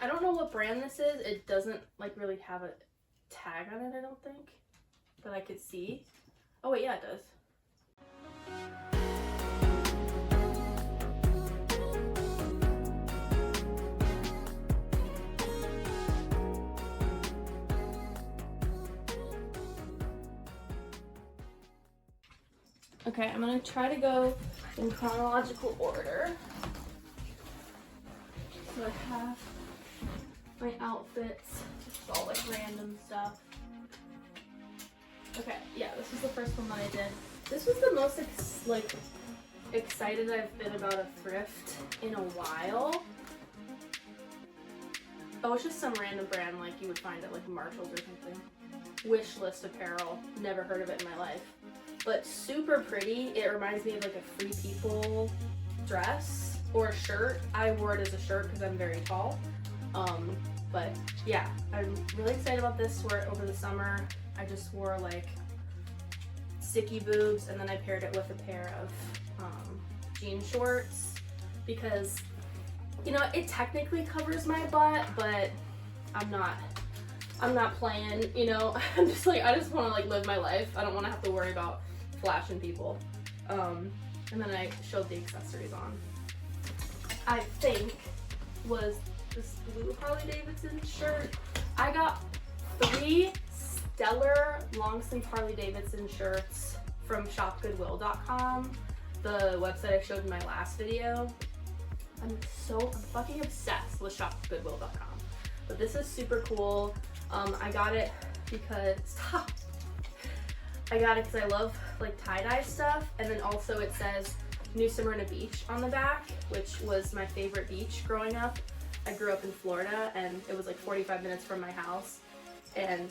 I don't know what brand this is. It doesn't like really have a tag on it, I don't think, that I could see. Oh wait, yeah, it does. Okay, I'm gonna try to go in chronological order. So I have my outfits, just all like random stuff. Okay, yeah, this was the first one that I did. This was the most excited I've been about a thrift in a while. Oh, it's just some random brand like you would find at like Marshall's or something. Wish list apparel, never heard of it in my life. But super pretty. It reminds me of like a Free People dress or a shirt. I wore it as a shirt because I'm very tall. But yeah, I'm really excited about this. Wore it over the summer. I just wore like sticky boobs and then I paired it with a pair of jean shorts because, you know, it technically covers my butt, but I'm not playing, you know. I'm just like, I just want to like live my life. I don't want to have to worry about flashing people. And then I showed the accessories on. I think was this blue Harley Davidson shirt. I got 3 stellar long sleeve Harley Davidson shirts from shopgoodwill.com, the website I showed in my last video. I'm fucking obsessed with shopgoodwill.com. But this is super cool. I got it because I love like tie-dye stuff, and then also it says New Smyrna Beach on the back, which was my favorite beach growing up. I grew up in Florida and it was like 45 minutes from my house, and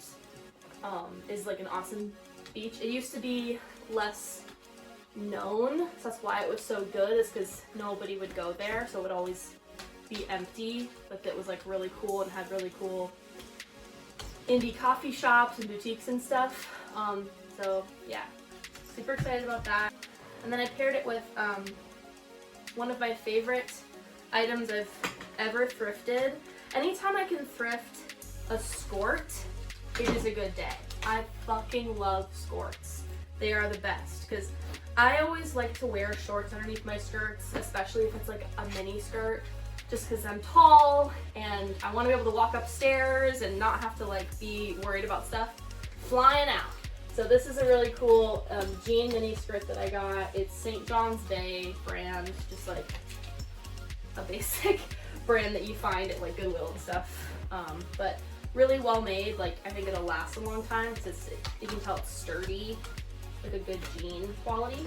is like an awesome beach. It used to be less known, so that's why it was so good, is because nobody would go there, so it would always be empty, but it was like really cool and had really cool indie coffee shops and boutiques and stuff. So yeah, super excited about that. And then I paired it with one of my favorite items I've ever thrifted. Anytime I can thrift a skort, it is a good day. I fucking love skirts. They are the best because I always like to wear shorts underneath my skirts, especially if it's like a mini skirt, just because I'm tall and I want to be able to walk upstairs and not have to like be worried about stuff flying out. So this is a really cool jean mini skirt that I got. It's St. John's Bay brand, just like a basic brand that you find at like Goodwill and stuff. But really well made. Like I think it'll last a long time because you can tell it's sturdy, like a good jean quality.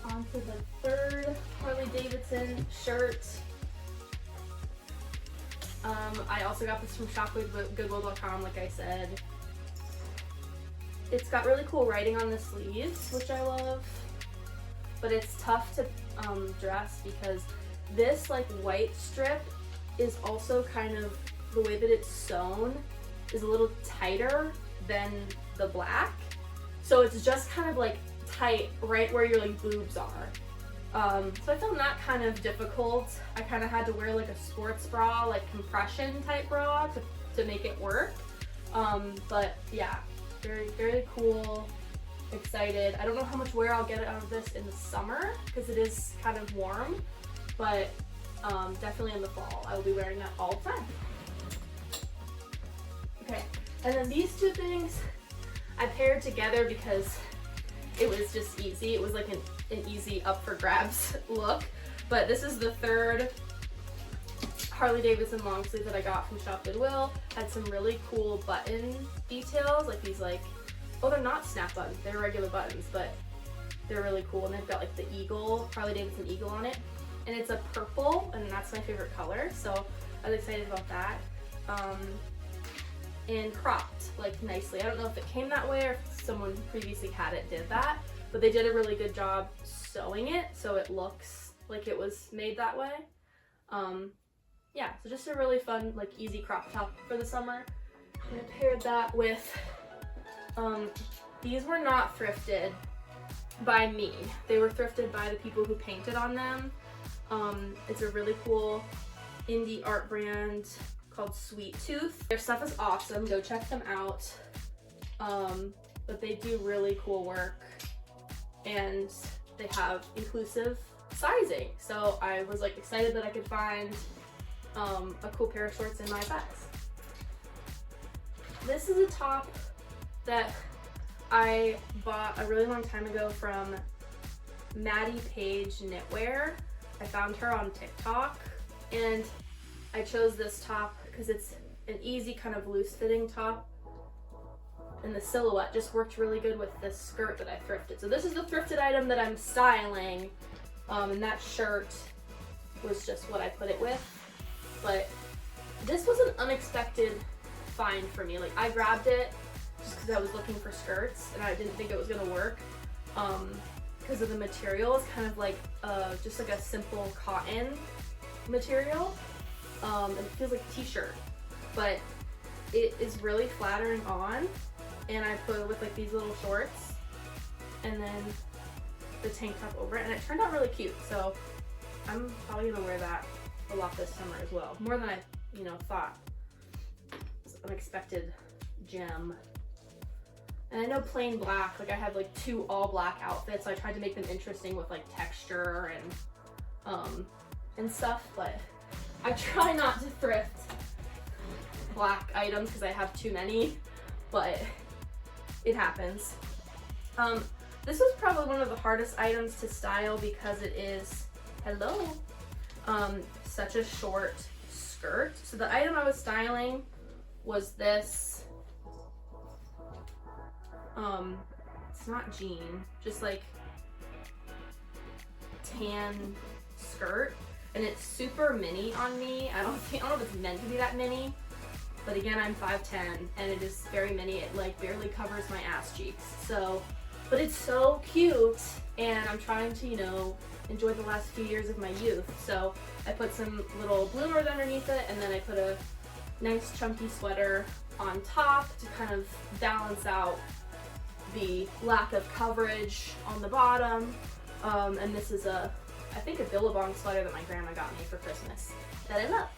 On to the third Harley Davidson shirt. I also got this from shopgoodwill.com, like I said. It's got really cool writing on the sleeves, which I love, but it's tough to dress because this like white strip is also kind of, the way that it's sewn is a little tighter than the black. So it's just kind of like tight right where your like boobs are. So I found that kind of difficult. I kind of had to wear like a sports bra, like compression type bra to make it work. But yeah, very, very cool, excited. I don't know how much wear I'll get out of this in the summer because it is kind of warm, but definitely in the fall. I will be wearing that all the time. Okay, and then these two things I paired together because it was just easy. It was like an easy up for grabs look. But this is the third Harley Davidson long sleeve that I got from Shop Goodwill. Had some really cool button details, like these like, oh, they're not snap buttons, they're regular buttons, but they're really cool. And they've got like the eagle, Harley Davidson eagle on it. And it's a purple, and that's my favorite color, so I was excited about that. And cropped like nicely. I don't know if it came that way or if someone who previously had it did that, but they did a really good job sewing it so it looks like it was made that way. Yeah, so just a really fun, like easy crop top for the summer. And I paired that with, these were not thrifted. by me. They were thrifted by the people who painted on them. It's a really cool indie art brand called Sweet Tooth. Their stuff is awesome. Go check them out. But they do really cool work, and they have inclusive sizing. So I was like excited that I could find a cool pair of shorts in my size. This is a top that I bought a really long time ago from Maddie Page Knitwear. I found her on TikTok, and I chose this top because it's an easy kind of loose fitting top, and the silhouette just worked really good with this skirt that I thrifted. So this is the thrifted item that I'm styling, and that shirt was just what I put it with. But this was an unexpected find for me. Like, I grabbed it just because I was looking for skirts and I didn't think it was gonna work because of the material. It's kind of like just like a simple cotton material. It feels like a t-shirt, but it is really flattering on, and I put it with like these little shorts and then the tank top over it, and it turned out really cute. So I'm probably gonna wear that a lot this summer as well, more than I thought. It's an unexpected gem. And I know plain black, like I have like 2 all black outfits, so I tried to make them interesting with like texture and stuff, but I try not to thrift black items because I have too many, but it happens. This was probably one of the hardest items to style because it is, such a short skirt. So the item I was styling was this, it's not jean, just like tan skirt, and it's super mini on me. I don't know if it's meant to be that mini, but again, I'm 5'10", and it is very mini. It like barely covers my ass cheeks. So, but it's so cute, and I'm trying to, enjoy the last few years of my youth. So I put some little bloomers underneath it, and then I put a nice chunky sweater on top to kind of balance out the lack of coverage on the bottom. And this is I think a Billabong sweater that my grandma got me for Christmas that I love.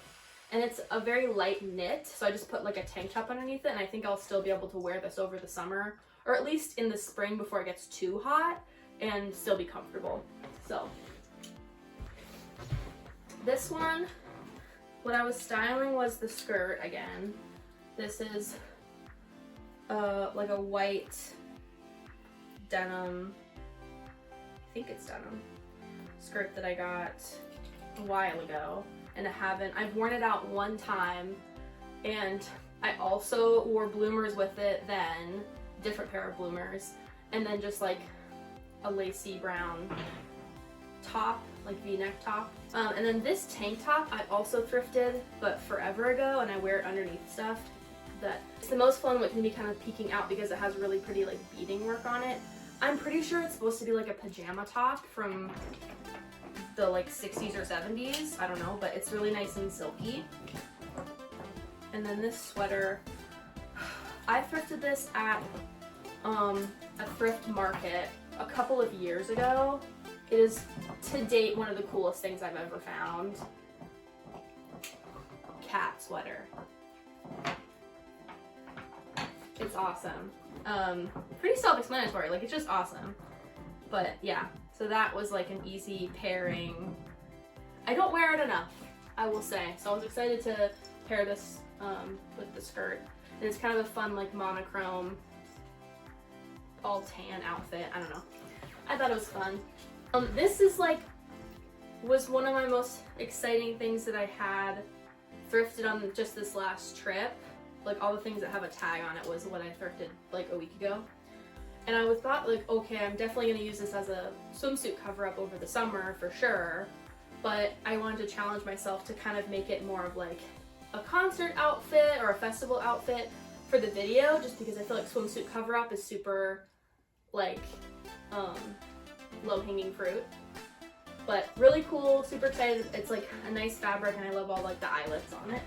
And it's a very light knit, so I just put like a tank top underneath it, and I think I'll still be able to wear this over the summer, or at least in the spring before it gets too hot, and still be comfortable. So this one, what I was styling was the skirt again. This is like a white denim, I think it's denim, skirt that I got a while ago, and I've worn it out one time, and I also wore bloomers with it then, different pair of bloomers, and then just like a lacy brown top, like V-neck top. And then this tank top I also thrifted, but forever ago, and I wear it underneath stuff. That it's the most fun with me kind of peeking out because it has really pretty like beading work on it. I'm pretty sure it's supposed to be like a pajama top from the like 60s or 70s, I don't know, but it's really nice and silky. And then this sweater, I thrifted this at a thrift market a couple of years ago. It is to date one of the coolest things I've ever found. Cat sweater. It's awesome. Pretty self-explanatory, like it's just awesome. But yeah, so that was like an easy pairing. I don't wear it enough, I will say. So I was excited to pair this with the skirt. And it's kind of a fun like monochrome, all tan outfit. I don't know. I thought it was fun. This is was one of my most exciting things that I had thrifted on just this last trip. Like all the things that have a tag on it was what I thrifted like a week ago. And I thought like, okay, I'm definitely gonna use this as a swimsuit cover up over the summer for sure. But I wanted to challenge myself to kind of make it more of like a concert outfit or a festival outfit for the video, just because I feel like swimsuit cover up is super like low-hanging fruit. But really cool, super excited. It's like a nice fabric, and I love all like the eyelets on it.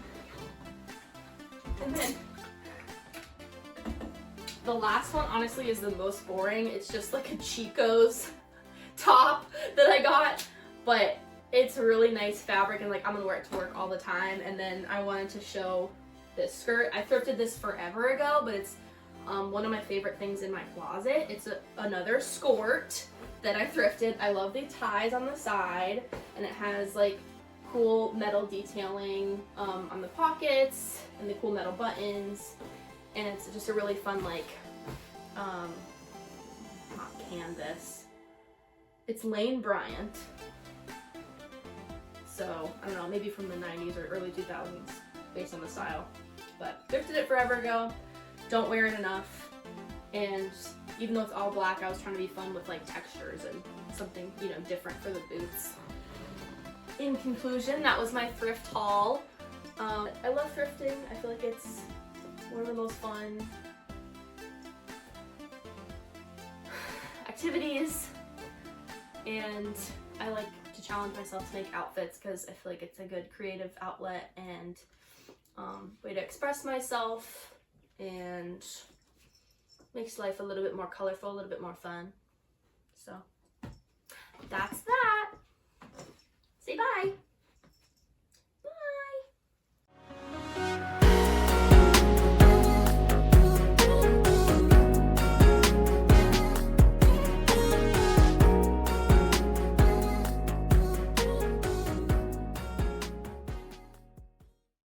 And then The last one honestly is the most boring. It's just like a Chico's top that I got, but it's a really nice fabric and like I'm gonna wear it to work all the time. And then I wanted to show this skirt. I thrifted this forever ago, but it's one of my favorite things in my closet. It's another skirt that I thrifted. I love the ties on the side, and it has like cool metal detailing on the pockets and the cool metal buttons, and it's just a really fun like not canvas. It's Lane Bryant, so I don't know, maybe from the 90s or early 2000s based on the style, but thrifted it forever ago. Don't wear it enough, and even though it's all black, I was trying to be fun with like textures and something, you know, different for the boots. In conclusion, that was my thrift haul. I love thrifting. I feel like it's one of the most fun activities, and I like to challenge myself to make outfits because I feel like it's a good creative outlet and way to express myself, and makes life a little bit more colorful, a little bit more fun. So that's that. Say bye.